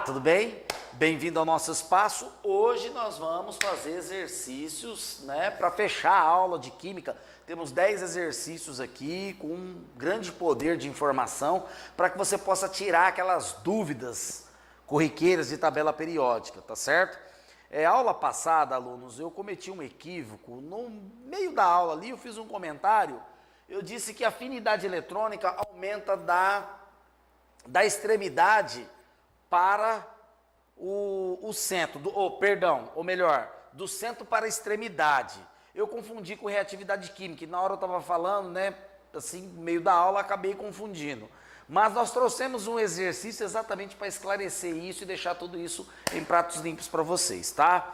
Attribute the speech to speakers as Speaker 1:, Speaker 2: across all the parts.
Speaker 1: Olá, tudo bem? Bem-vindo ao nosso espaço. Hoje nós vamos fazer exercícios, para fechar a aula de Química. Temos 10 exercícios aqui com um grande poder de informação para que você possa tirar aquelas dúvidas corriqueiras de tabela periódica, tá certo? Aula passada, alunos, eu cometi um equívoco. No meio da aula ali eu fiz um comentário. Eu disse que a afinidade eletrônica aumenta da extremidade para o centro, do centro para a extremidade. Eu confundi com reatividade química, e na hora eu estava falando, assim, no meio da aula, acabei confundindo. Mas nós trouxemos um exercício exatamente para esclarecer isso e deixar tudo isso em pratos limpos para vocês, tá?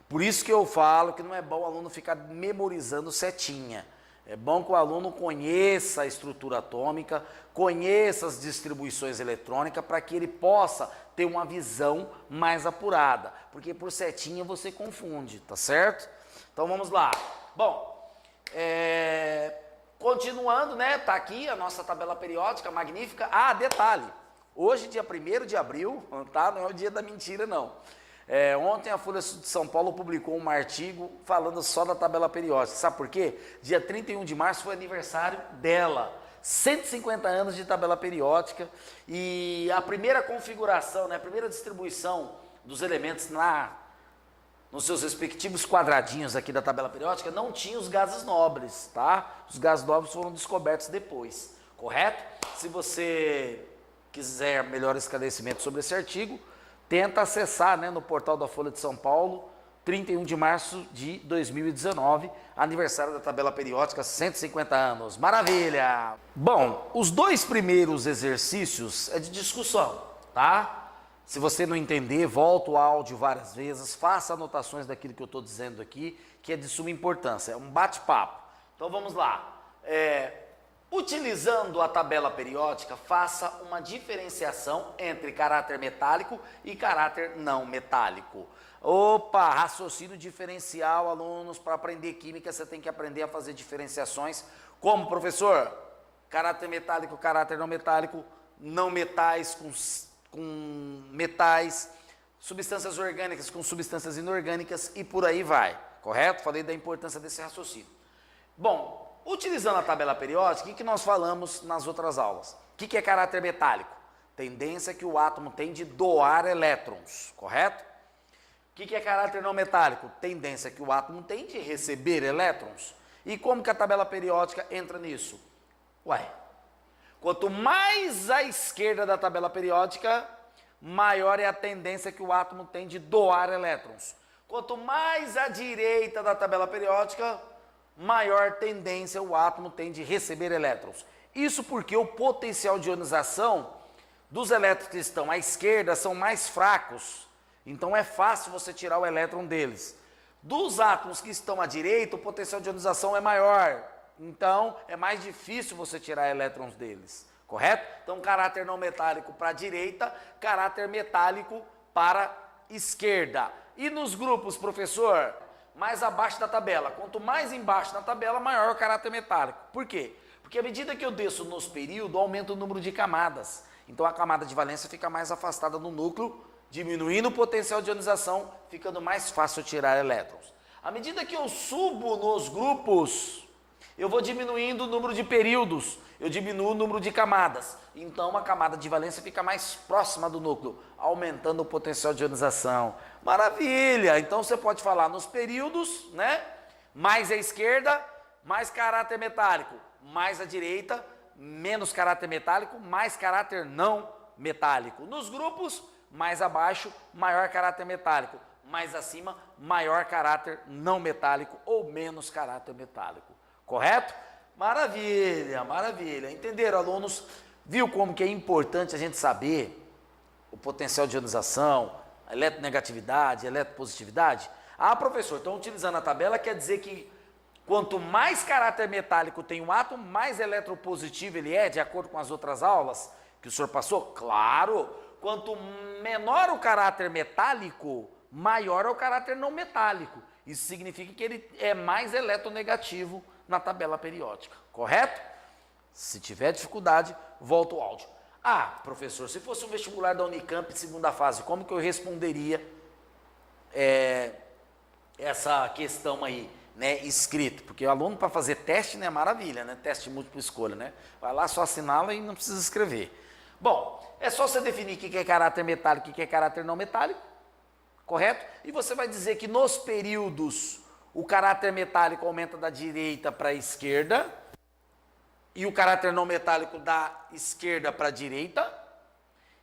Speaker 1: Por isso que eu falo que não é bom o aluno ficar memorizando setinha. É bom que o aluno conheça a estrutura atômica, conheça as distribuições eletrônicas, para que ele possa ter uma visão mais apurada. Porque por setinha você confunde, tá certo? Então vamos lá. Bom, continuando, tá aqui a nossa tabela periódica magnífica. Ah, detalhe, hoje dia 1º de abril, tá? Não é o dia da mentira não. Ontem a Folha de São Paulo publicou um artigo falando só da tabela periódica. Sabe por quê? Dia 31 de março foi aniversário dela. 150 anos de tabela periódica. E a primeira configuração, a primeira distribuição dos elementos nos seus respectivos quadradinhos aqui da tabela periódica não tinha os gases nobres, tá? Os gases nobres foram descobertos depois, correto? Se você quiser melhor esclarecimento sobre esse artigo, tenta acessar no portal da Folha de São Paulo, 31 de março de 2019, aniversário da tabela periódica, 150 anos. Maravilha! Bom, os dois primeiros exercícios é de discussão, tá? Se você não entender, volta o áudio várias vezes, faça anotações daquilo que eu estou dizendo aqui, que é de suma importância, é um bate-papo. Então vamos lá. Utilizando a tabela periódica, faça uma diferenciação entre caráter metálico e caráter não metálico. Opa, raciocínio diferencial, alunos, para aprender química você tem que aprender a fazer diferenciações. Como, professor? Caráter metálico, caráter não metais com metais, substâncias orgânicas com substâncias inorgânicas e por aí vai, correto? Falei da importância desse raciocínio. Bom, utilizando a tabela periódica, o que nós falamos nas outras aulas? O que é caráter metálico? Tendência que o átomo tem de doar elétrons, correto? O que é caráter não metálico? Tendência que o átomo tem de receber elétrons. E como que a tabela periódica entra nisso? Quanto mais à esquerda da tabela periódica, maior é a tendência que o átomo tem de doar elétrons. Quanto mais à direita da tabela periódica, maior tendência o átomo tem de receber elétrons. Isso porque o potencial de ionização dos elétrons que estão à esquerda são mais fracos. Então é fácil você tirar o elétron deles. Dos átomos que estão à direita, o potencial de ionização é maior. Então é mais difícil você tirar elétrons deles. Correto? Então caráter não metálico para a direita, caráter metálico para a esquerda. E nos grupos, professor? Mais abaixo da tabela. Quanto mais embaixo na tabela, maior o caráter metálico. Por quê? Porque à medida que eu desço nos períodos, aumenta o número de camadas. Então a camada de valência fica mais afastada do núcleo, diminuindo o potencial de ionização, ficando mais fácil tirar elétrons. À medida que eu subo nos grupos, eu vou diminuindo o número de períodos, eu diminuo o número de camadas. Então a camada de valência fica mais próxima do núcleo, aumentando o potencial de ionização. Maravilha! Então você pode falar nos períodos, mais à esquerda, mais caráter metálico, mais à direita, menos caráter metálico, mais caráter não metálico. Nos grupos, mais abaixo, maior caráter metálico, mais acima, maior caráter não metálico ou menos caráter metálico. Correto? Maravilha, maravilha. Entenderam, alunos? Viu como que é importante a gente saber o potencial de ionização, a eletronegatividade, a eletropositividade? Ah, professor, então utilizando a tabela quer dizer que quanto mais caráter metálico tem um átomo, mais eletropositivo ele é, de acordo com as outras aulas que o senhor passou? Claro! Quanto menor o caráter metálico, maior é o caráter não metálico. Isso significa que ele é mais eletronegativo na tabela periódica, correto? Se tiver dificuldade, volta o áudio. Ah, professor, se fosse um vestibular da Unicamp, segunda fase, como que eu responderia essa questão aí, né, escrito? Porque o aluno para fazer teste, né, é maravilha, né, teste de múltipla escolha, né? Vai lá, só assinala e não precisa escrever. Bom, é só você definir o que é caráter metálico e o que é caráter não metálico, correto? E você vai dizer que nos períodos o caráter metálico aumenta da direita para a esquerda e o caráter não metálico da esquerda para a direita.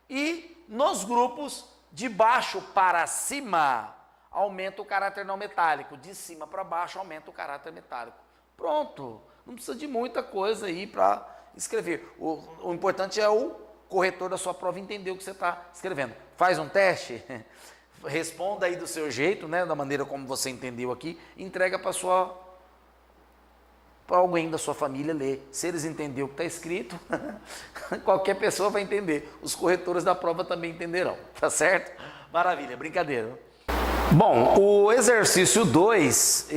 Speaker 1: E nos grupos de baixo para cima aumenta o caráter não metálico, de cima para baixo aumenta o caráter metálico. Pronto, não precisa de muita coisa aí para escrever. O importante é o corretor da sua prova entender o que você está escrevendo. Faz um teste, responda aí do seu jeito, né, da maneira como você entendeu aqui, entrega para alguém da sua família ler. Se eles entenderem o que está escrito, qualquer pessoa vai entender. Os corretores da prova também entenderão, tá certo? Maravilha, brincadeira. Bom, o exercício 2,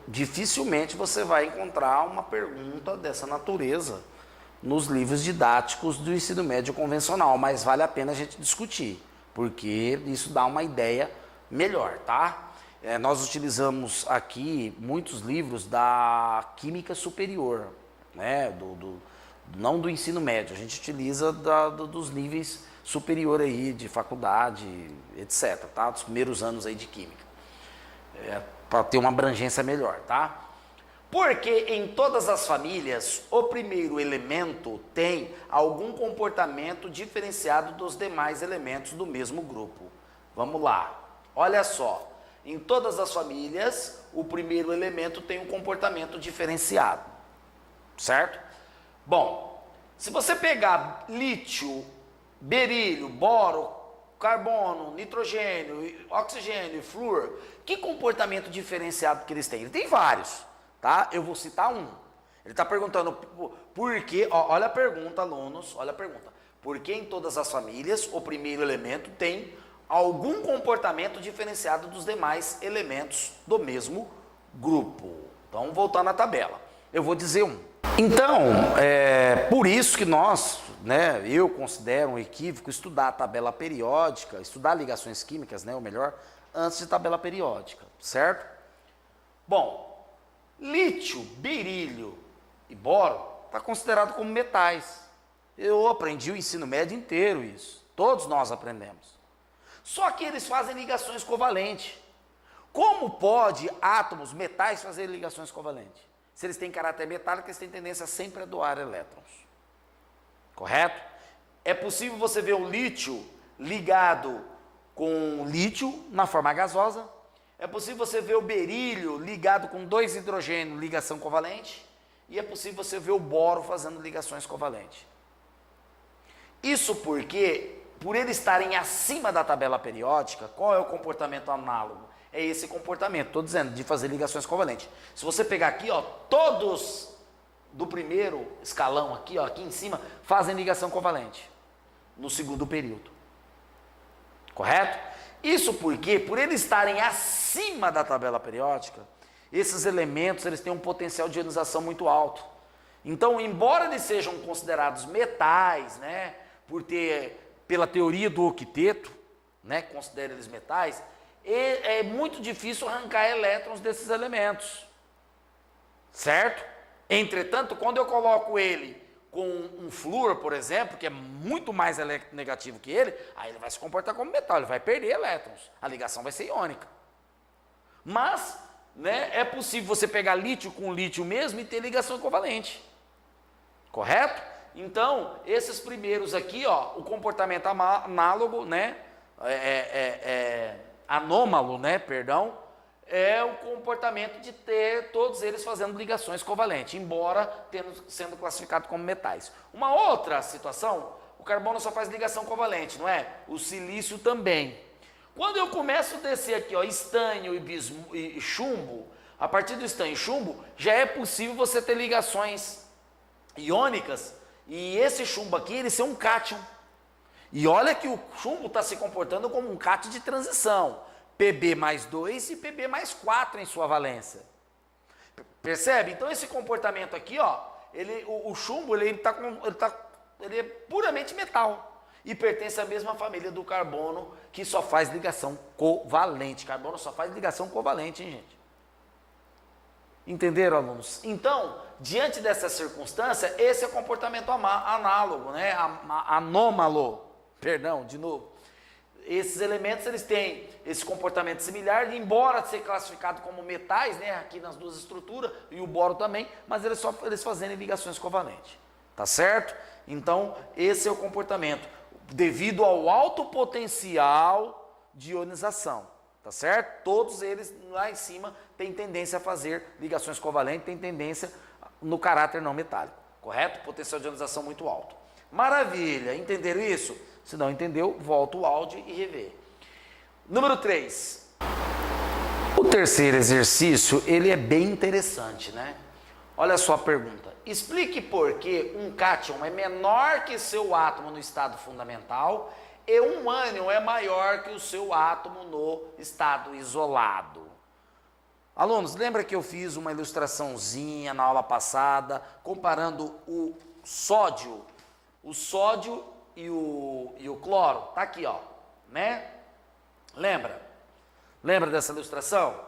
Speaker 1: dificilmente você vai encontrar uma pergunta dessa natureza nos livros didáticos do ensino médio convencional, mas vale a pena a gente discutir, porque isso dá uma ideia melhor, tá? Nós utilizamos aqui muitos livros da química superior, né? Não do ensino médio, a gente utiliza dos níveis superior aí de faculdade, etc, tá? Dos primeiros anos aí de química, para ter uma abrangência melhor, tá? Porque em todas as famílias, o primeiro elemento tem algum comportamento diferenciado dos demais elementos do mesmo grupo. Vamos lá, olha só. Em todas as famílias, o primeiro elemento tem um comportamento diferenciado, certo? Bom, se você pegar lítio, berílio, boro, carbono, nitrogênio, oxigênio, flúor, que comportamento diferenciado que eles têm? Ele tem vários, tá? Eu vou citar um. Ele está perguntando por que, olha a pergunta, alunos, olha a pergunta. Por que em todas as famílias o primeiro elemento tem algum comportamento diferenciado dos demais elementos do mesmo grupo? Então, voltando à tabela, eu vou dizer um. Então, por isso que nós, né, eu considero um equívoco estudar a tabela periódica, estudar ligações químicas, né, ou melhor, antes de tabela periódica, certo? Bom, lítio, berílio e boro está considerado como metais. Eu aprendi o ensino médio inteiro isso, todos nós aprendemos. Só que eles fazem ligações covalentes. Como pode átomos, metais, fazer ligações covalentes? Se eles têm caráter metálico, eles têm tendência sempre a doar elétrons. Correto? É possível você ver o lítio ligado com lítio na forma gasosa. É possível você ver o berílio ligado com 2 hidrogênios, ligação covalente. E é possível você ver o boro fazendo ligações covalentes. Isso porque, por eles estarem acima da tabela periódica, qual é o comportamento análogo? É esse comportamento, estou dizendo, de fazer ligações covalentes. Se você pegar aqui, ó, todos do primeiro escalão aqui, ó, aqui em cima, fazem ligação covalente no segundo período. Correto? Isso porque, por eles estarem acima da tabela periódica, esses elementos eles têm um potencial de ionização muito alto. Então, embora eles sejam considerados metais, né, pela teoria do octeto, né, considera eles metais, é muito difícil arrancar elétrons desses elementos, certo? Entretanto, quando eu coloco ele com um flúor, por exemplo, que é muito mais eletronegativo que ele, aí ele vai se comportar como metal, ele vai perder elétrons, a ligação vai ser iônica. Mas, né, é possível você pegar lítio com lítio mesmo e ter ligação covalente, correto? Então, esses primeiros aqui, ó, o comportamento análogo, né, anômalo, né, perdão, é o comportamento de ter todos eles fazendo ligações covalentes, embora sendo classificado como metais. Uma outra situação, o carbono só faz ligação covalente, não é? O silício também. Quando eu começo a descer aqui, ó, estanho e chumbo, a partir do estanho e chumbo, já é possível você ter ligações iônicas, e esse chumbo aqui, ele ser um cátion. E olha que o chumbo está se comportando como um cátion de transição, Pb mais 2 e Pb mais 4 em sua valência. Percebe? Então esse comportamento aqui, ó, o chumbo ele tá ele é puramente metal e pertence à mesma família do carbono, que só faz ligação covalente. Carbono só faz ligação covalente, hein, gente? Entenderam, alunos? Então, diante dessa circunstância, esse é o comportamento análogo, né? Anômalo. Perdão, de novo. Esses elementos, eles têm esse comportamento similar, embora ser classificado como metais, né? Aqui nas duas estruturas, e o boro também, mas eles fazendo ligações covalentes. Tá certo? Então, esse é o comportamento, devido ao alto potencial de ionização. Tá certo? Todos eles lá em cima têm tendência a fazer ligações covalentes, têm tendência no caráter não metálico, correto? Potencial de ionização muito alto. Maravilha, entenderam isso? Se não entendeu, volta o áudio e revê. Número 3. O terceiro exercício, ele é bem interessante, né? Olha só a pergunta. Explique por que um cátion é menor que seu átomo no estado fundamental e um ânion é maior que o seu átomo no estado isolado. Alunos, lembra que eu fiz uma ilustraçãozinha na aula passada, comparando o sódio e o cloro? Tá aqui, ó, né? Lembra? Lembra dessa ilustração?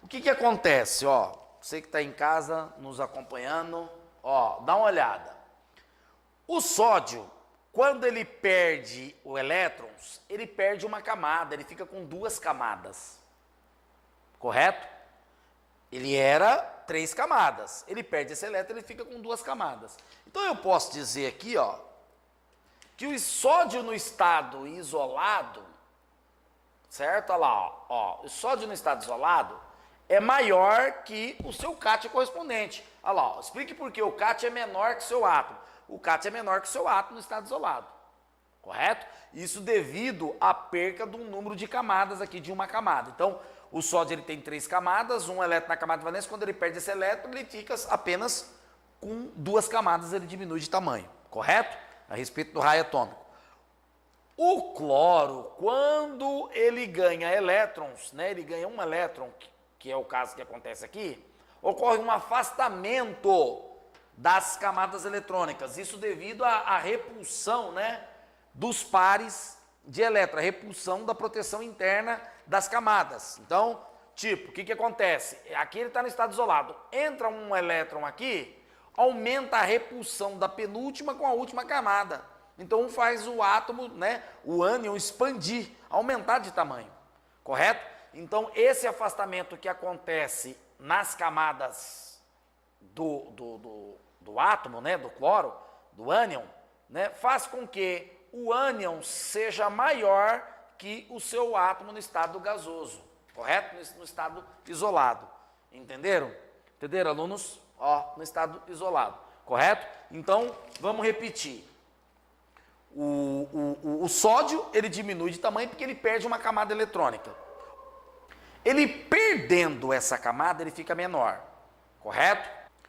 Speaker 1: O que acontece, ó? Você que está em casa nos acompanhando, ó, dá uma olhada. O sódio, quando ele perde o elétrons, ele perde uma camada, ele fica com 2 camadas. Correto? Ele era 3 camadas. Ele perde esse elétron, ele fica com 2 camadas. Então eu posso dizer aqui, ó, que o sódio no estado isolado, certo? Olha lá, ó, o sódio no estado isolado é maior que o seu cátion correspondente. Olha lá, ó, explique por que o cátion é menor que o seu átomo. O cátion é menor que o seu átomo no estado isolado, correto? Isso devido à perca de um número de camadas aqui, de uma camada. Então, o sódio ele tem 3 camadas, um elétron na camada de valência. Quando ele perde esse elétron, ele fica apenas com 2 camadas, ele diminui de tamanho, correto? A respeito do raio atômico. O cloro, quando ele ganha elétrons, né, ele ganha um elétron, que é o caso que acontece aqui, ocorre um afastamento das camadas eletrônicas. Isso devido à repulsão, né, dos pares de elétron, a repulsão da proteção interna das camadas. Então, tipo, o que acontece? Aqui ele está no estado isolado. Entra um elétron aqui, aumenta a repulsão da penúltima com a última camada. Então faz o átomo, né, o ânion expandir, aumentar de tamanho, correto? Então esse afastamento que acontece nas camadas do átomo, né, do cloro, do ânion, né, faz com que o ânion seja maior que o seu átomo no estado gasoso, correto? No estado isolado. Entenderam? Entenderam, alunos? Ó, no estado isolado, correto? Então, vamos repetir. O sódio, ele diminui de tamanho porque ele perde uma camada eletrônica. Ele perdendo essa camada, ele fica menor, correto?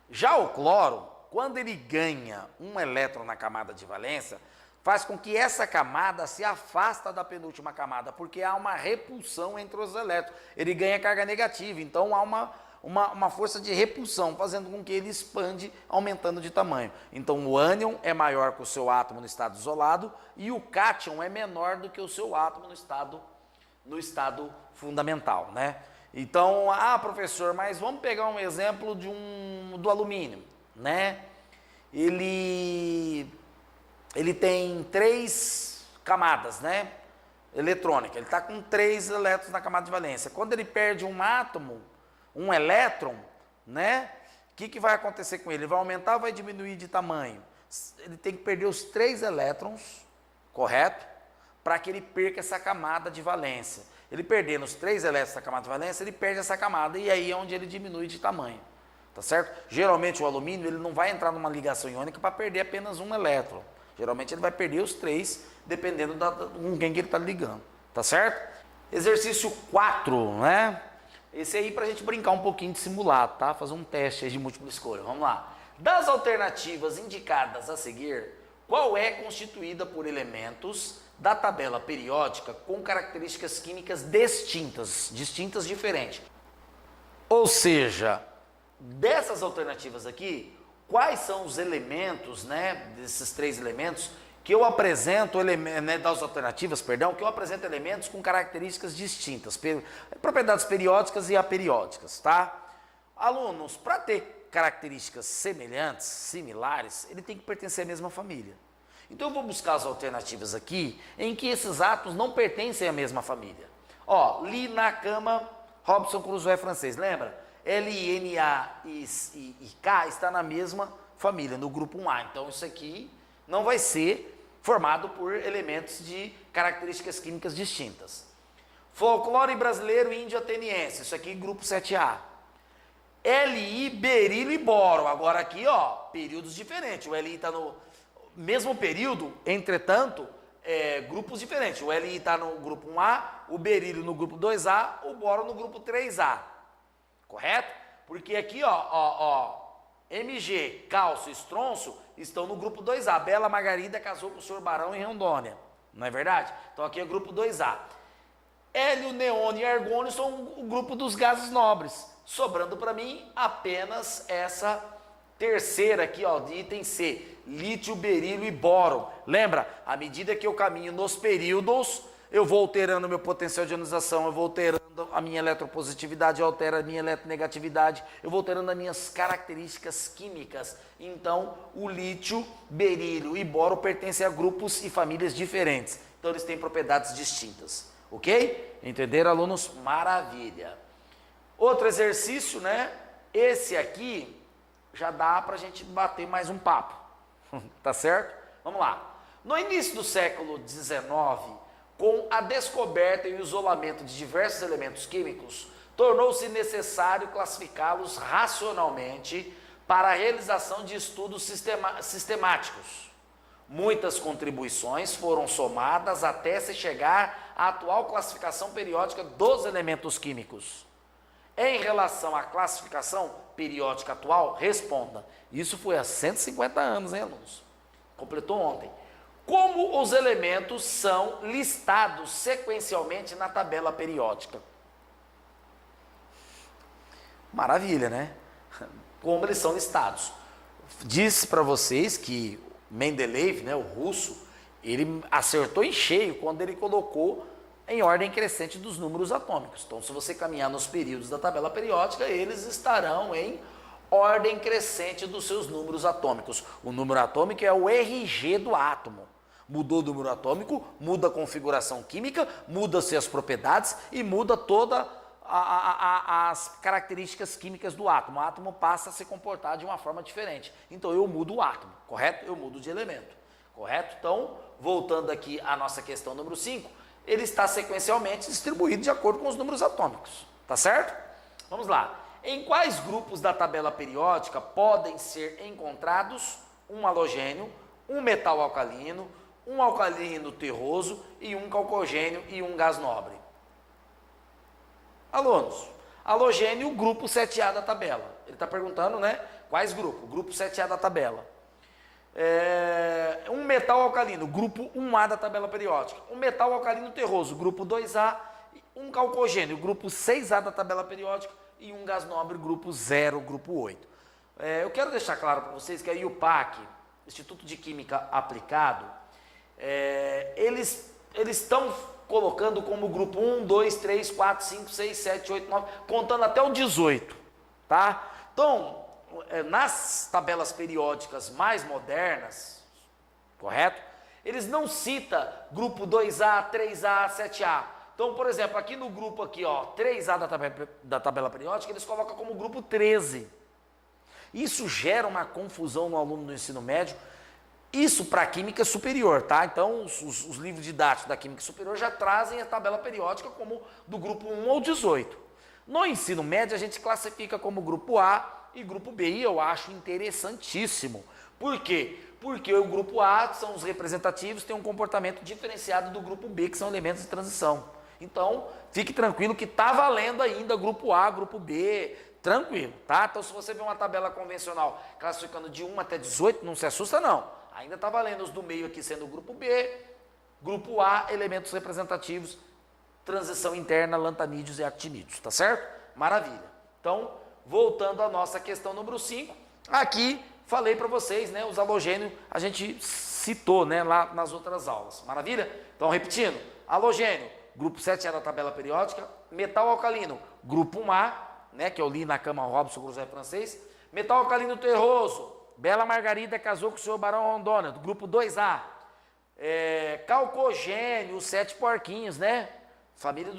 Speaker 1: Já o cloro, quando ele ganha um elétron na camada de valência, faz com que essa camada se afasta da penúltima camada, porque há uma repulsão entre os elétrons. Ele ganha carga negativa, então há uma força de repulsão, fazendo com que ele expande, aumentando de tamanho. Então o ânion é maior que o seu átomo no estado isolado e o cátion é menor do que o seu átomo no estado fundamental, né? Então, professor, mas vamos pegar um exemplo do alumínio, né? Ele tem 3 camadas, né? Eletrônica. Ele está com 3 elétrons na camada de valência. Quando ele perde um átomo, um elétron, né? O que vai acontecer com ele? Ele vai aumentar ou vai diminuir de tamanho? Ele tem que perder os 3 elétrons, correto? Para que ele perca essa camada de valência. Ele perdendo os 3 elétrons da camada de valência, ele perde essa camada e aí é onde ele diminui de tamanho. Tá certo? Geralmente o alumínio ele não vai entrar numa ligação iônica para perder apenas um elétron. Geralmente ele vai perder os 3, dependendo com quem que ele está ligando. Tá certo? Exercício 4, né? Esse aí para a gente brincar um pouquinho de simulado, tá? Fazer um teste aí de múltipla escolha. Vamos lá. Das alternativas indicadas a seguir, qual é constituída por elementos da tabela periódica com características químicas distintas, diferentes? Ou seja, dessas alternativas aqui, quais são os elementos, né, desses 3 elementos, que eu apresento, né, das alternativas, perdão, que eu apresento elementos com características distintas, propriedades periódicas e aperiódicas, tá? Alunos, para ter características semelhantes, similares, ele tem que pertencer à mesma família. Então eu vou buscar as alternativas aqui em que esses átomos não pertencem à mesma família. Ó, Li, Nakama, Robson Crusoe francês, lembra? L, I, N, A e K está na mesma família, no grupo 1A. Então isso aqui não vai ser formado por elementos de características químicas distintas. Folclore brasileiro índio ateniense, isso aqui grupo 7A. Li, berílio e boro. Agora aqui, ó, períodos diferentes. O Li está no mesmo período, entretanto, grupos diferentes. O Li está no grupo 1A, o berílio no grupo 2A, o boro no grupo 3A. Correto? Porque aqui, ó, Mg, cálcio e estronço estão no grupo 2A. Bela Margarida casou com o senhor Barão em Rondônia. Não é verdade? Então aqui é o grupo 2A. Hélio, neônio e argônio são o grupo dos gases nobres. Sobrando para mim apenas essa terceira aqui, ó, de item C. Lítio, berílio e boro. Lembra? À medida que eu caminho nos períodos, eu vou alterando meu potencial de ionização, eu vou alterando a minha eletropositividade, eu altero a minha eletronegatividade, eu vou alterando as minhas características químicas. Então, o lítio, berílio e boro pertencem a grupos e famílias diferentes. Então, eles têm propriedades distintas. Ok? Entenderam, alunos? Maravilha. Outro exercício, né? Esse aqui já dá para a gente bater mais um papo. Tá certo? Vamos lá. No início do século XIX, com a descoberta e o isolamento de diversos elementos químicos, tornou-se necessário classificá-los racionalmente para a realização de estudos sistemáticos. Muitas contribuições foram somadas até se chegar à atual classificação periódica dos elementos químicos. Em relação à classificação periódica atual, responda. Isso foi há 150 anos, hein, alunos? Completou ontem. Como os elementos são listados sequencialmente na tabela periódica? Maravilha, né? Como eles são listados. Disse para vocês que Mendeleev, né, o russo, ele acertou em cheio quando ele colocou em ordem crescente dos números atômicos. Então, se você caminhar nos períodos da tabela periódica, eles estarão em ordem crescente dos seus números atômicos. O número atômico é o RG do átomo. Mudou o número atômico, muda a configuração química, muda-se as propriedades e muda todas as características químicas do átomo. O átomo passa a se comportar de uma forma diferente. Então, eu mudo o átomo, correto? Eu mudo de elemento, correto? Então, voltando aqui à nossa questão número 5, ele está sequencialmente distribuído de acordo com os números atômicos, tá certo? Vamos lá. Em quais grupos da tabela periódica podem ser encontrados um halogênio, um metal alcalino, um alcalino terroso e um calcogênio e um gás nobre? Alunos, halogênio, grupo 7A da tabela. Ele está perguntando, né? Quais grupos? Grupo 7A da tabela. Um metal alcalino, grupo 1A da tabela periódica. Um metal alcalino terroso, grupo 2A. Um calcogênio, grupo 6A da tabela periódica. E um gás nobre, grupo 0, grupo 8. Eu quero deixar claro para vocês que a IUPAC, Instituto de Química Aplicado, eles estão colocando como grupo 1, 2, 3, 4, 5, 6, 7, 8, 9, contando até o 18, tá? Então, nas tabelas periódicas mais modernas, correto? Eles não citam grupo 2A, 3A, 7A. Então, por exemplo, aqui no grupo aqui, ó, 3A da tabela periódica, eles colocam como grupo 13. Isso gera uma confusão no aluno do ensino médio. Isso para a química superior, tá? Então, os livros didáticos da química superior já trazem a tabela periódica como do grupo 1 ao 18. No ensino médio, a gente classifica como grupo A e grupo B, e eu acho interessantíssimo. Por quê? Porque o grupo A são os representativos, tem um comportamento diferenciado do grupo B, que são elementos de transição. Então, fique tranquilo que está valendo ainda grupo A, grupo B, tranquilo, tá? Então, se você vê uma tabela convencional classificando de 1 até 18, não se assusta não. Ainda está valendo os do meio aqui sendo o grupo B, grupo A, elementos representativos, transição interna, lantanídeos e actinídeos, tá certo? Maravilha. Então, voltando à nossa questão número 5, aqui falei para vocês, né, os halogênios a gente citou, né, lá nas outras aulas. Maravilha? Então, repetindo, halogênio, grupo 7A da tabela periódica, metal alcalino, grupo 1A, né, que eu li na cama Robson José Francês, metal alcalino terroso, Bela Margarida casou com o senhor Barão Rondônia, do grupo 2A, calcogênio, os 7 porquinhos, né, família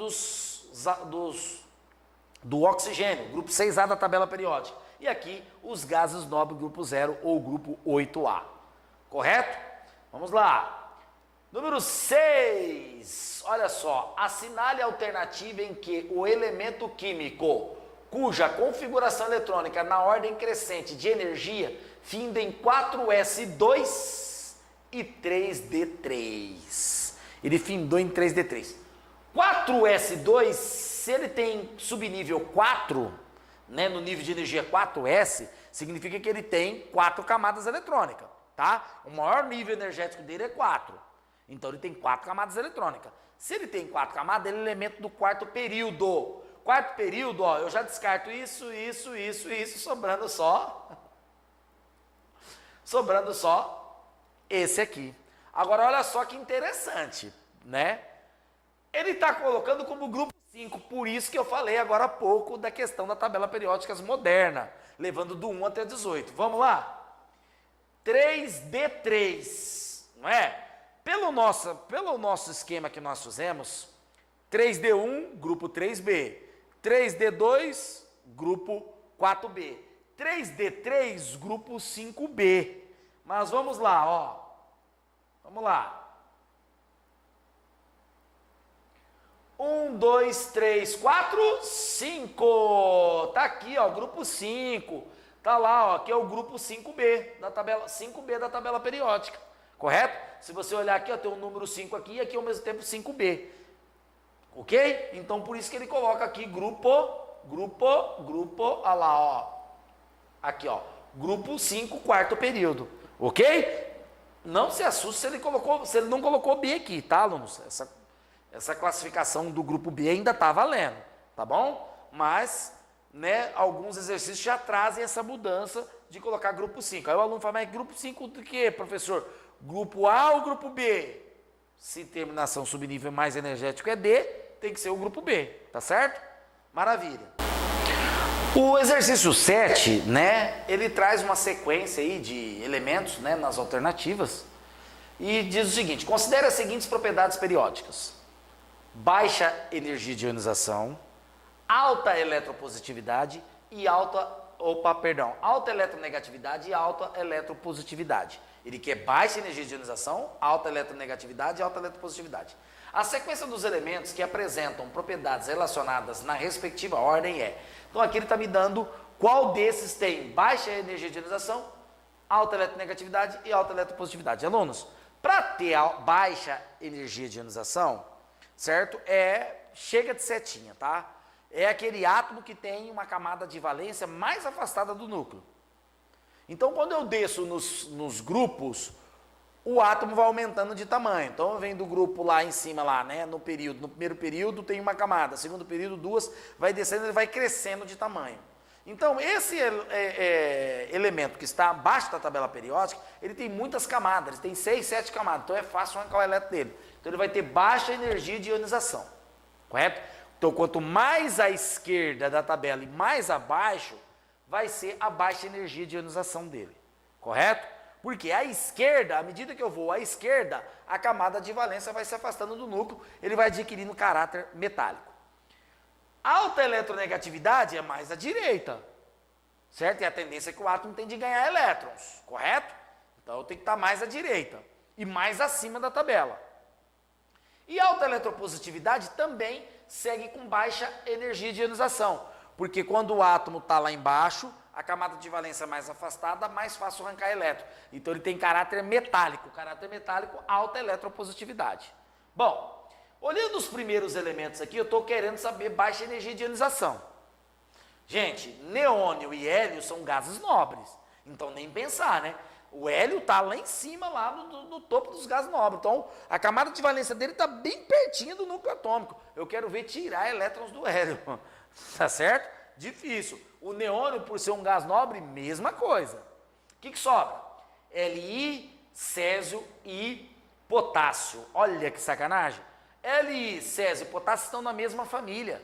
Speaker 1: do oxigênio, grupo 6A da tabela periódica. E aqui os gases nobres, grupo 0 ou grupo 8A. Correto? Vamos lá. Número 6. Olha só. Assinale a alternativa em que o elemento químico cuja configuração eletrônica na ordem crescente de energia finda em 4s2 e 3d3. Ele findou em 3d3. 4s2, se ele tem subnível 4, né, no nível de energia 4s, significa que ele tem 4 camadas eletrônicas, tá? O maior nível energético dele é 4. Então ele tem 4 camadas eletrônicas. Se ele tem 4 camadas, ele é elemento do quarto período. Quarto período, ó, eu já descarto isso, sobrando só esse aqui. Agora olha só que interessante, né? Ele está colocando como grupo 5, por isso que eu falei agora há pouco da questão da tabela periódica moderna, levando do 1 até 18. Vamos lá? 3D3, não é? Pelo nosso esquema que nós fizemos, 3D1, grupo 3B, 3D2, grupo 4B, 3D3, grupo 5B. Mas vamos lá, ó. Vamos lá. 1, 2, 3, 4, 5. Tá aqui, ó, grupo 5. Tá lá, ó, aqui é o grupo 5B da tabela, 5B da tabela periódica. Correto? Se você olhar aqui, ó, tem o número 5 aqui e aqui ao mesmo tempo 5B. OK? Então por isso que ele coloca aqui grupo, olha lá, ó. Aqui, ó, grupo 5, quarto período. OK? Não se assuste se ele não colocou B aqui, tá, alunos? Essa classificação do grupo B ainda está valendo, tá bom? Mas, né, alguns exercícios já trazem essa mudança de colocar grupo 5. Aí o aluno fala, mas grupo 5 do que, professor? Grupo A ou grupo B? Se terminação subnível mais energético é D, tem que ser o grupo B, tá certo? Maravilha. O exercício 7, né, ele traz uma sequência aí de elementos, né, nas alternativas e diz o seguinte, considere as seguintes propriedades periódicas. Baixa energia de ionização, alta eletropositividade e alta eletronegatividade e alta eletropositividade. Ele quer baixa energia de ionização, alta eletronegatividade e alta eletropositividade. A sequência dos elementos que apresentam propriedades relacionadas na respectiva ordem é... Então aqui ele está me dando qual desses tem baixa energia de ionização, alta eletronegatividade e alta eletropositividade. Alunos, para ter a baixa energia de ionização, certo? Chega de setinha, tá? É aquele átomo que tem uma camada de valência mais afastada do núcleo. Então, quando eu desço nos grupos, o átomo vai aumentando de tamanho. Então, eu venho do grupo lá em cima, lá, né? No primeiro período tem uma camada, segundo período 2, vai descendo, ele vai crescendo de tamanho. Então, esse elemento que está abaixo da tabela periódica, ele tem muitas camadas, ele tem 6, 7 camadas, então é fácil arrancar o elétron dele. Então, ele vai ter baixa energia de ionização, correto? Então, quanto mais à esquerda da tabela e mais abaixo, vai ser a baixa energia de ionização dele, correto? Porque à esquerda, à medida que eu vou à esquerda, a camada de valência vai se afastando do núcleo, ele vai adquirindo caráter metálico. Alta eletronegatividade é mais à direita, certo? E a tendência é que o átomo tem de ganhar elétrons, correto? Então eu tenho que estar mais à direita e mais acima da tabela. E alta eletropositividade também segue com baixa energia de ionização, porque quando o átomo está lá embaixo, a camada de valência mais afastada, mais fácil arrancar elétron. Então ele tem caráter metálico, alta eletropositividade. Bom, olhando os primeiros elementos aqui, eu estou querendo saber baixa energia de ionização. Gente, neônio e hélio são gases nobres, então nem pensar, né? O hélio está lá em cima, lá no topo dos gases nobres. Então, a camada de valência dele está bem pertinho do núcleo atômico. Eu quero ver tirar elétrons do hélio. Tá certo? Difícil. O neônio, por ser um gás nobre, mesma coisa. O que sobra? Li, césio e potássio. Olha que sacanagem. Li, césio e potássio estão na mesma família.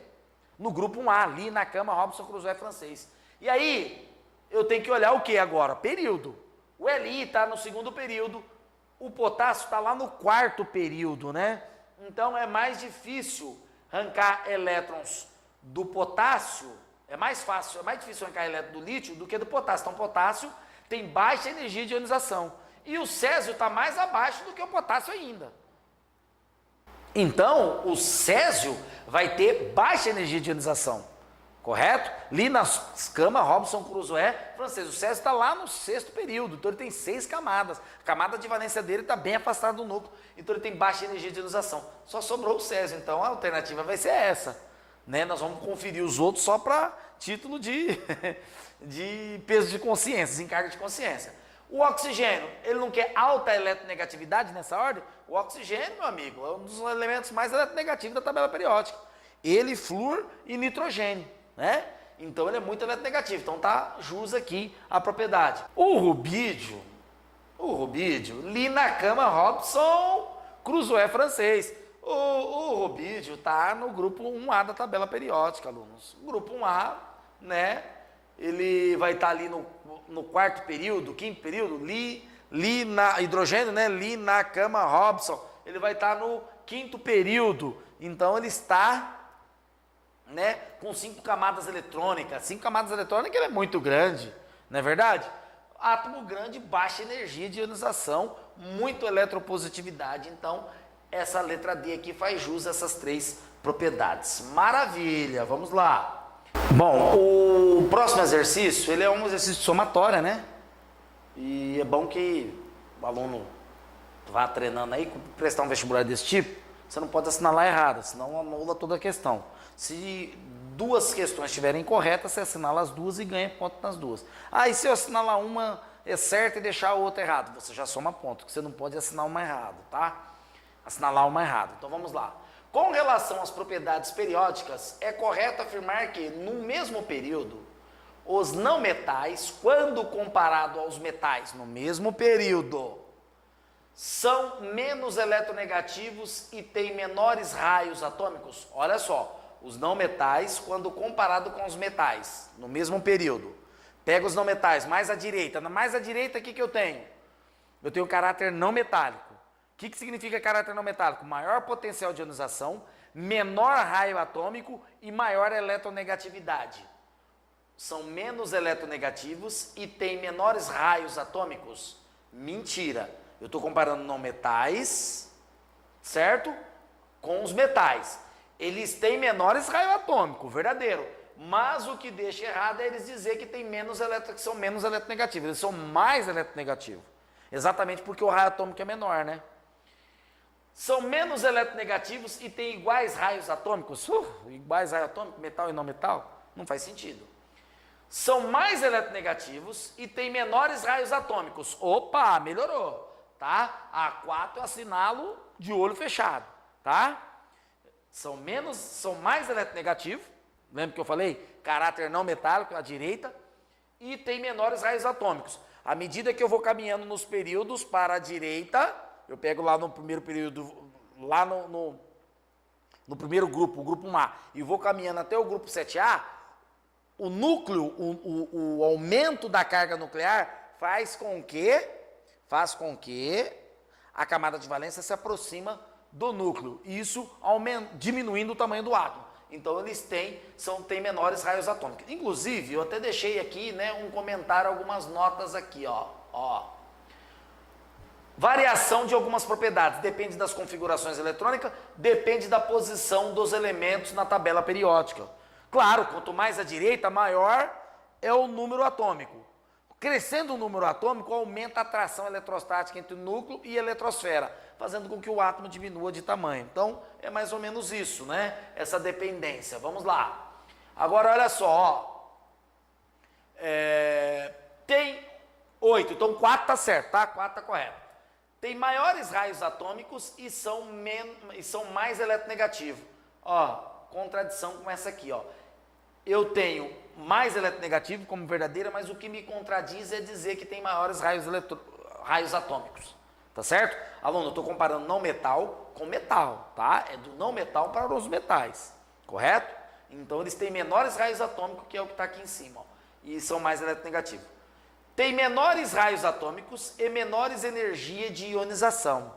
Speaker 1: No grupo 1A, Li, Nakama, Robson, Crusoe, francês. E aí, eu tenho que olhar o que agora? Período. O Li está no segundo período, o potássio está lá no quarto período, né? Então é mais difícil arrancar elétrons do potássio, é mais difícil arrancar elétrons do lítio do que do potássio. Então o potássio tem baixa energia de ionização. E o césio está mais abaixo do que o potássio ainda. Então, o césio vai ter baixa energia de ionização, correto? Li, Nakama, Robson, Crusoe, francês. O césio está lá no sexto período, então ele tem 6 camadas. A camada de valência dele está bem afastada do núcleo, então ele tem baixa energia de ionização. Só sobrou o césio, então a alternativa vai ser essa, né? Nós vamos conferir os outros só para título de peso de consciência, desencarga de consciência. O oxigênio, ele não quer alta eletronegatividade nessa ordem? O oxigênio, meu amigo, é um dos elementos mais eletronegativos da tabela periódica. Ele, flúor e nitrogênio, né? Então ele é muito eletronegativo, então tá jus aqui a propriedade. O rubídio, Li, Nakama, Robson, Crusoe, francês. O rubídio tá no grupo 1A da tabela periódica, alunos. O grupo 1A, né? Ele vai estar ali no quarto período, quinto período, hidrogênio, né? Li, Nakama, Robson. Ele vai estar no quinto período, então ele está, né, com 5 camadas eletrônicas. 5 camadas eletrônicas ele é muito grande, não é verdade? Átomo grande, baixa energia de ionização, muito eletropositividade. Então, essa letra D aqui faz jus a essas 3 propriedades. Maravilha, vamos lá. Bom, o próximo exercício, ele é um exercício de somatória, né? E é bom que o aluno vá treinando aí, prestar um vestibular desse tipo, você não pode assinalar errado, senão anula toda a questão. Se 2 questões estiverem corretas, você assinala as 2 e ganha ponto nas 2. E se eu assinalar uma é certa e deixar a outra errada, você já soma ponto, porque você não pode assinar uma errada, tá? Assinalar uma errada. Então vamos lá. Com relação às propriedades periódicas, é correto afirmar que, no mesmo período, os não metais, quando comparado aos metais no mesmo período, são menos eletronegativos e têm menores raios atômicos? Olha só, os não metais, quando comparado com os metais, no mesmo período. Pega os não metais, mais à direita. Mais à direita, o que eu tenho? Eu tenho caráter não metálico. O que significa caráter não metálico? Maior potencial de ionização, menor raio atômico e maior eletronegatividade. São menos eletronegativos e têm menores raios atômicos? Mentira. Eu estou comparando não metais, certo? Com os metais. Eles têm menores raios atômicos, verdadeiro. Mas o que deixa errado é eles dizer que são menos eletronegativos. Eles são mais eletronegativos. Exatamente porque o raio atômico é menor, né? São menos eletronegativos e têm iguais raios atômicos. Iguais raios atômicos, metal e não metal? Não faz sentido. São mais eletronegativos e têm menores raios atômicos. Opa, melhorou, tá? A4 eu assinalo de olho fechado, tá? São mais eletronegativos, lembra que eu falei? Caráter não metálico à direita, e tem menores raios atômicos. À medida que eu vou caminhando nos períodos para a direita, eu pego lá no primeiro período, lá no primeiro grupo, o grupo 1A, e vou caminhando até o grupo 7A, o núcleo, o aumento da carga nuclear faz com que a camada de valência se aproxima do núcleo, e isso diminuindo o tamanho do átomo. Então eles têm menores raios atômicos. Inclusive, eu até deixei aqui, né, um comentário, algumas notas aqui, ó. Variação de algumas propriedades, depende das configurações eletrônicas, depende da posição dos elementos na tabela periódica. Claro, quanto mais à direita, maior é o número atômico. Crescendo o número atômico, aumenta a atração eletrostática entre o núcleo e a eletrosfera, fazendo com que o átomo diminua de tamanho. Então, é mais ou menos isso, né? Essa dependência. Vamos lá. Agora, olha só. Tem 8, então 4 está certo, tá? 4 está correto. Tem maiores raios atômicos e são mais eletronegativos. Contradição com essa aqui, ó. Eu tenho mais eletronegativo como verdadeira, mas o que me contradiz é dizer que tem maiores raios atômicos. Tá certo? Aluno, eu estou comparando não metal com metal, tá? É do não metal para os metais, correto? Então eles têm menores raios atômicos, que é o que está aqui em cima, ó, e são mais eletronegativos. Tem menores raios atômicos e menores energia de ionização.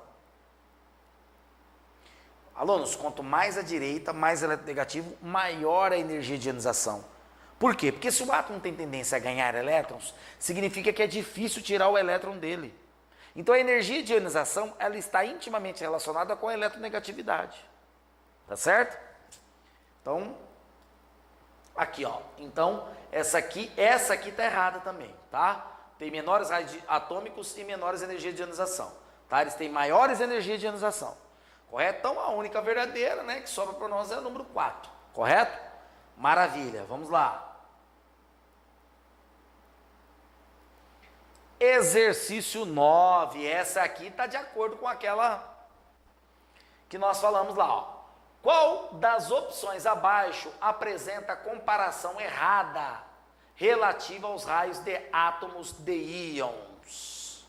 Speaker 1: Alunos, quanto mais à direita, mais eletronegativo, maior a energia de ionização. Por quê? Porque se o átomo tem tendência a ganhar elétrons, significa que é difícil tirar o elétron dele. Então a energia de ionização, ela está intimamente relacionada com a eletronegatividade. Tá certo? Então, aqui ó, então essa aqui está errada também, tá? Tem menores raios atômicos e menores energias de ionização, tá? Eles têm maiores energias de ionização, correto? Então a única verdadeira, né, que sobra para nós é o número 4, correto? Maravilha, vamos lá. Exercício 9, essa aqui está de acordo com aquela que nós falamos lá, ó. Qual das opções abaixo apresenta comparação errada relativa aos raios de átomos de íons?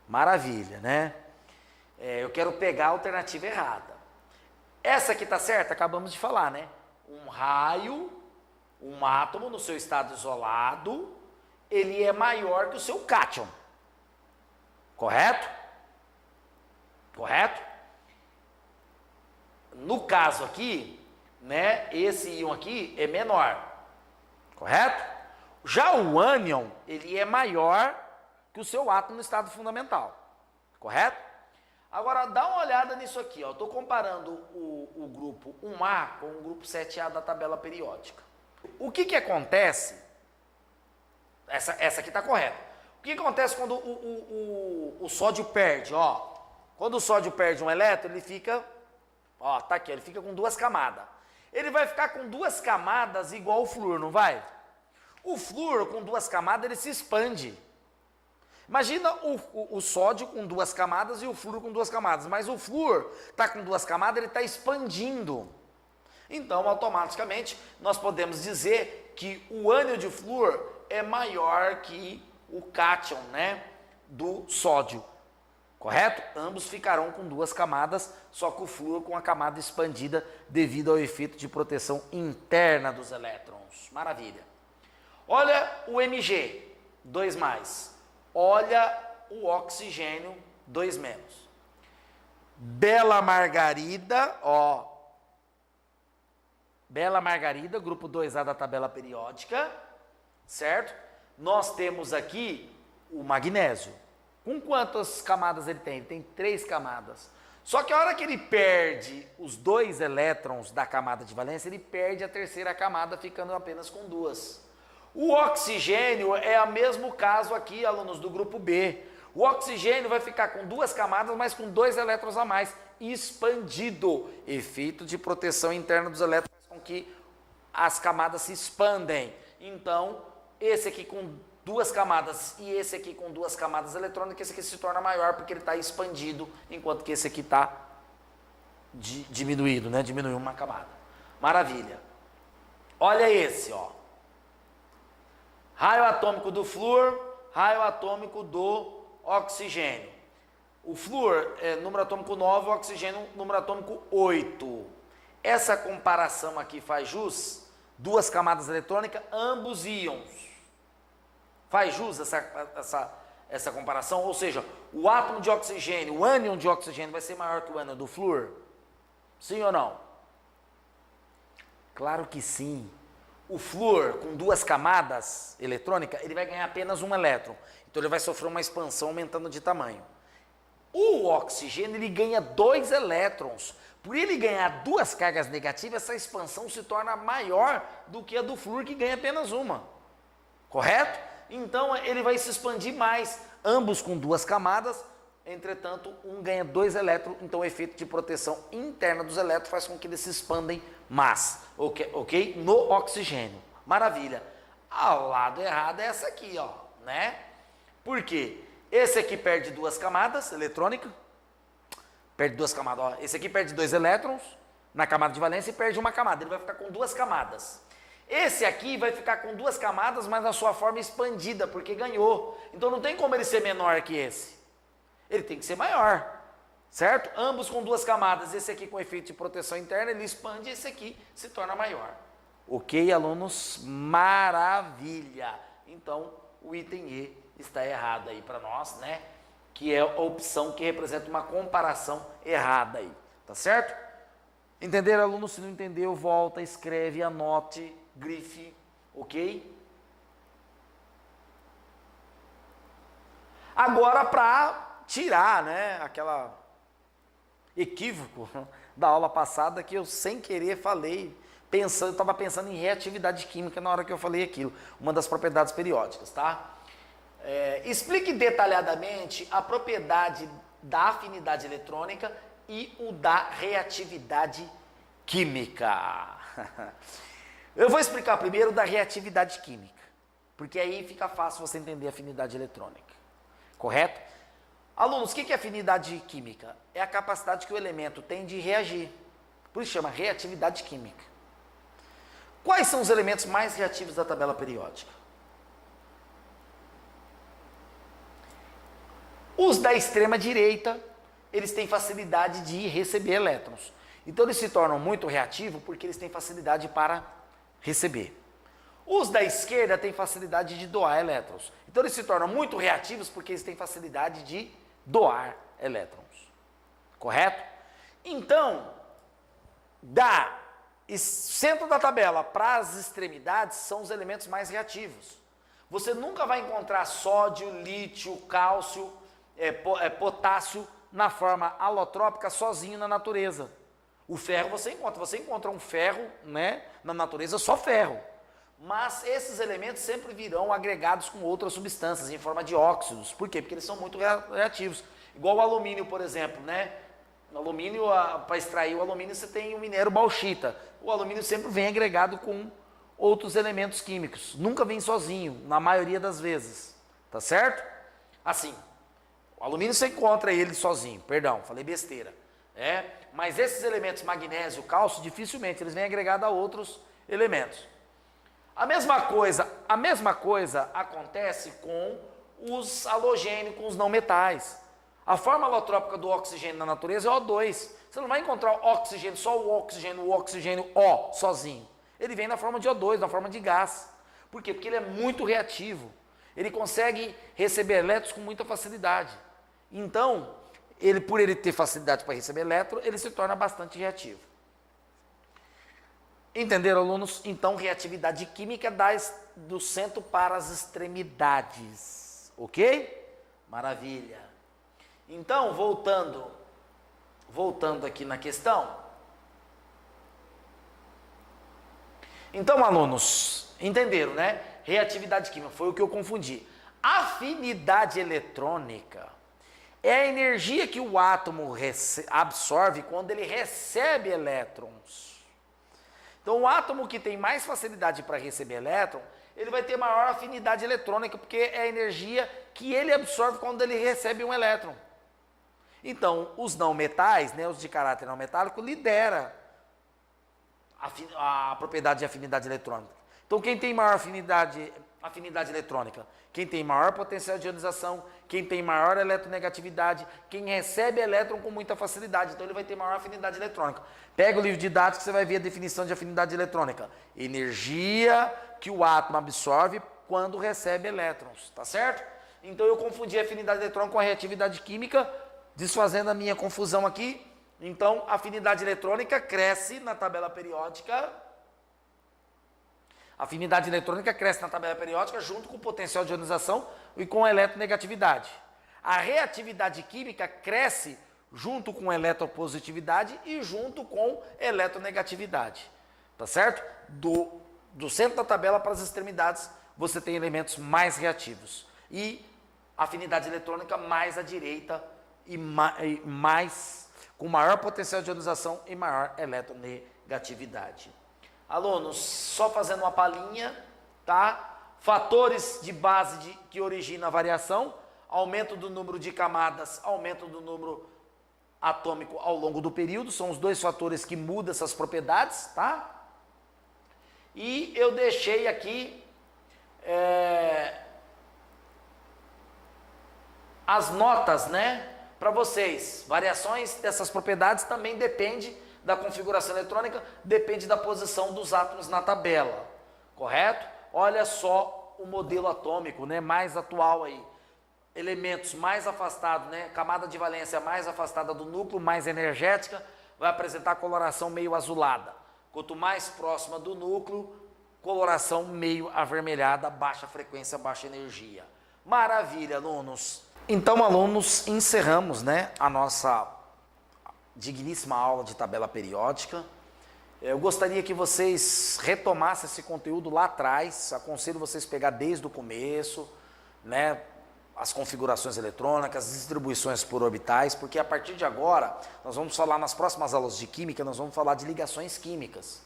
Speaker 1: Maravilha, né? Eu quero pegar a alternativa errada. Essa aqui está certa? Acabamos de falar, né? Um raio, um átomo no seu estado isolado, ele é maior que o seu cátion. Correto? Correto? No caso aqui, né, esse íon aqui é menor. Correto? Já o ânion, ele é maior que o seu átomo no estado fundamental. Correto? Agora, dá uma olhada nisso aqui, ó. Estou comparando o grupo 1A com o grupo 7A da tabela periódica. O que acontece? Essa aqui está correta. O que acontece quando o sódio perde? Ó, quando o sódio perde um elétron, ele fica, ó, tá aqui, ele fica com 2 camadas. Ele vai ficar com 2 camadas igual o flúor, não vai? O flúor com 2 camadas, ele se expande. Imagina o sódio com 2 camadas e o flúor com 2 camadas, mas o flúor está com 2 camadas, ele está expandindo. Então, automaticamente, nós podemos dizer que o ânion de flúor é maior que o cátion, né, do sódio, correto? Ambos ficarão com 2 camadas, só que o flúor com a camada expandida devido ao efeito de proteção interna dos elétrons. Maravilha. Olha o Mg, 2+. Olha o oxigênio, 2-. Bela Margarida, ó. Bela Margarida, grupo 2A da tabela periódica, certo? Nós temos aqui o magnésio. Com quantas camadas ele tem? Ele tem 3 camadas. Só que a hora que ele perde os 2 elétrons da camada de valência, ele perde a 3ª camada, ficando apenas com 2. O oxigênio é o mesmo caso aqui, alunos do grupo B. O oxigênio vai ficar com 2 camadas, mas com 2 elétrons a mais, expandido. Efeito de proteção interna dos elétrons faz com que as camadas se expandem. Então, esse aqui com 2 camadas e esse aqui com 2 camadas eletrônicas, esse aqui se torna maior porque ele está expandido, enquanto que esse aqui está diminuído, né? Diminuiu uma camada. Maravilha. Olha esse, ó. Raio atômico do flúor, raio atômico do oxigênio. O flúor é número atômico 9, o oxigênio número atômico 8. Essa comparação aqui faz jus? 2 camadas eletrônicas, ambos íons. Faz jus essa comparação? Ou seja, o átomo de oxigênio, o ânion de oxigênio vai ser maior que o ânion do flúor? Sim ou não? Claro que sim. O flúor, com 2 camadas eletrônicas, ele vai ganhar apenas um elétron. Então ele vai sofrer uma expansão aumentando de tamanho. O oxigênio, ele ganha 2 elétrons. Por ele ganhar 2 cargas negativas, essa expansão se torna maior do que a do flúor, que ganha apenas uma. Correto? Então ele vai se expandir mais, ambos com 2 camadas, entretanto, um ganha 2 elétrons, então o efeito de proteção interna dos elétrons faz com que eles se expandem mais, ok? No oxigênio. Maravilha. Ao lado errado é essa aqui, ó, né? Por quê? Esse aqui perde 2 camadas eletrônicas, perde 2 camadas, ó. Esse aqui perde 2 elétrons na camada de valência e perde uma camada, ele vai ficar com 2 camadas. Esse aqui vai ficar com 2 camadas, mas na sua forma expandida, porque ganhou. Então não tem como ele ser menor que esse. Ele tem que ser maior, certo? Ambos com 2 camadas. Esse aqui com efeito de proteção interna, ele expande e esse aqui se torna maior. Ok, alunos? Maravilha! Então, o item E está errado aí para nós, né? Que é a opção que representa uma comparação errada aí, tá certo? Entenderam, aluno? Se não entendeu, volta, escreve, anote, grife, ok? Agora, para tirar, né, aquela equívoco da aula passada que eu sem querer falei, eu estava pensando em reatividade química na hora que eu falei aquilo, uma das propriedades periódicas, tá? Explique detalhadamente a propriedade da afinidade eletrônica e o da reatividade química. Eu vou explicar primeiro da reatividade química, porque aí fica fácil você entender a afinidade eletrônica, correto? Alunos, o que é afinidade química? É a capacidade que o elemento tem de reagir, por isso chama reatividade química. Quais são os elementos mais reativos da tabela periódica? Os da extrema direita, eles têm facilidade de receber elétrons. Então eles se tornam muito reativos porque eles têm facilidade para receber. Os da esquerda têm facilidade de doar elétrons. Então eles se tornam muito reativos porque eles têm facilidade de doar elétrons. Correto? Então, da centro da tabela para as extremidades são os elementos mais reativos. Você nunca vai encontrar sódio, lítio, cálcio, potássio na forma alotrópica sozinho na natureza. O ferro você encontra um ferro, né, na natureza, só ferro. Mas esses elementos sempre virão agregados com outras substâncias em forma de óxidos. Por quê? Porque eles são muito reativos. Igual o alumínio, por exemplo, né? O alumínio, para extrair o alumínio, você tem o minério bauxita. O alumínio sempre vem agregado com outros elementos químicos. Nunca vem sozinho, na maioria das vezes. Tá certo? Assim, o alumínio você encontra ele sozinho. Perdão, falei besteira. Mas esses elementos magnésio, cálcio, dificilmente eles vêm agregados a outros elementos. A mesma coisa acontece com os halogênios, com os não metais. A forma alotrópica do oxigênio na natureza é O2. Você não vai encontrar oxigênio, só o oxigênio O sozinho. Ele vem na forma de O2, na forma de gás. Por quê? Porque ele é muito reativo. Ele consegue receber elétrons com muita facilidade. Então, por ele ter facilidade para receber elétron, ele se torna bastante reativo. Entenderam, alunos? Então, reatividade química do centro para as extremidades. Ok? Maravilha. Então, voltando aqui na questão. Então, alunos, entenderam, né? Reatividade química, foi o que eu confundi. Afinidade eletrônica é a energia que o átomo absorve quando ele recebe elétrons. Então, o átomo que tem mais facilidade para receber elétron, ele vai ter maior afinidade eletrônica, porque é a energia que ele absorve quando ele recebe um elétron. Então, os não metais, né, os de caráter não metálico, lidera a propriedade de afinidade eletrônica. Então, quem tem maior afinidade eletrônica? Quem tem maior potencial de ionização, quem tem maior eletronegatividade, quem recebe elétron com muita facilidade. Então, ele vai ter maior afinidade eletrônica. Pega o livro didático que você vai ver a definição de afinidade eletrônica. Energia que o átomo absorve quando recebe elétrons, tá certo? Então, eu confundi a afinidade eletrônica com a reatividade química, desfazendo a minha confusão aqui. Então, a afinidade eletrônica cresce na tabela periódica. A afinidade eletrônica cresce na tabela periódica junto com o potencial de ionização e com a eletronegatividade. A reatividade química cresce junto com a eletropositividade e junto com a eletronegatividade. Tá certo? Do centro da tabela para as extremidades, você tem elementos mais reativos. E a afinidade eletrônica mais à direita e mais com maior potencial de ionização e maior eletronegatividade. Alunos, só fazendo uma palhinha, tá? Fatores de base que originam a variação: aumento do número de camadas, aumento do número atômico ao longo do período, são os dois fatores que mudam essas propriedades, tá? E eu deixei aqui as notas, né, para vocês. Variações dessas propriedades também depende da configuração eletrônica, depende da posição dos átomos na tabela, correto? Olha só o modelo atômico, né, mais atual aí. Elementos mais afastados, né, camada de valência mais afastada do núcleo, mais energética, vai apresentar coloração meio azulada. Quanto mais próxima do núcleo, coloração meio avermelhada, baixa frequência, baixa energia. Maravilha, alunos! Então, alunos, encerramos, né, a nossa digníssima aula de tabela periódica. Eu gostaria que vocês retomassem esse conteúdo lá atrás, aconselho vocês pegar desde o começo, né, as configurações eletrônicas, as distribuições por orbitais, porque a partir de agora, nós vamos falar nas próximas aulas de química, nós vamos falar de ligações químicas,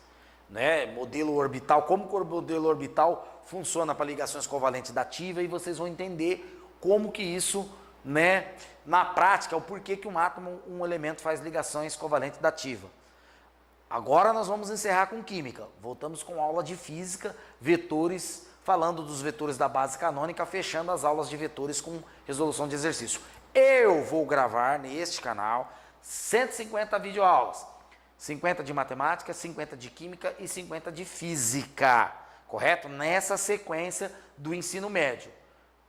Speaker 1: né, modelo orbital, como que o modelo orbital funciona para ligações covalentes dativa, e vocês vão entender como que isso, né, na prática, o porquê que um átomo, um elemento faz ligações covalentes dativa. Agora nós vamos encerrar com química. Voltamos com aula de física, vetores, falando dos vetores da base canônica, fechando as aulas de vetores com resolução de exercício. Eu vou gravar neste canal 150 videoaulas. 50 de matemática, 50 de química e 50 de física, correto? Nessa sequência do ensino médio,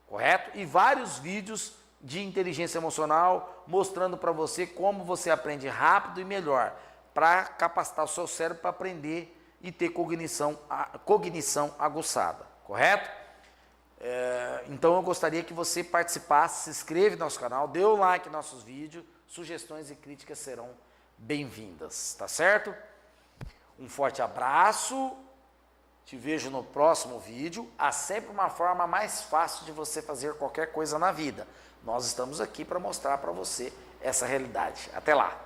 Speaker 1: correto? E vários vídeos de inteligência emocional mostrando para você como você aprende rápido e melhor, para capacitar o seu cérebro para aprender e ter cognição aguçada, correto? Então eu gostaria que você participasse, se inscreva no nosso canal, dê o like nos nossos vídeos, sugestões e críticas serão bem-vindas, tá certo? Um forte abraço, te vejo no próximo vídeo. Há sempre uma forma mais fácil de você fazer qualquer coisa na vida. Nós estamos aqui para mostrar para você essa realidade. Até lá!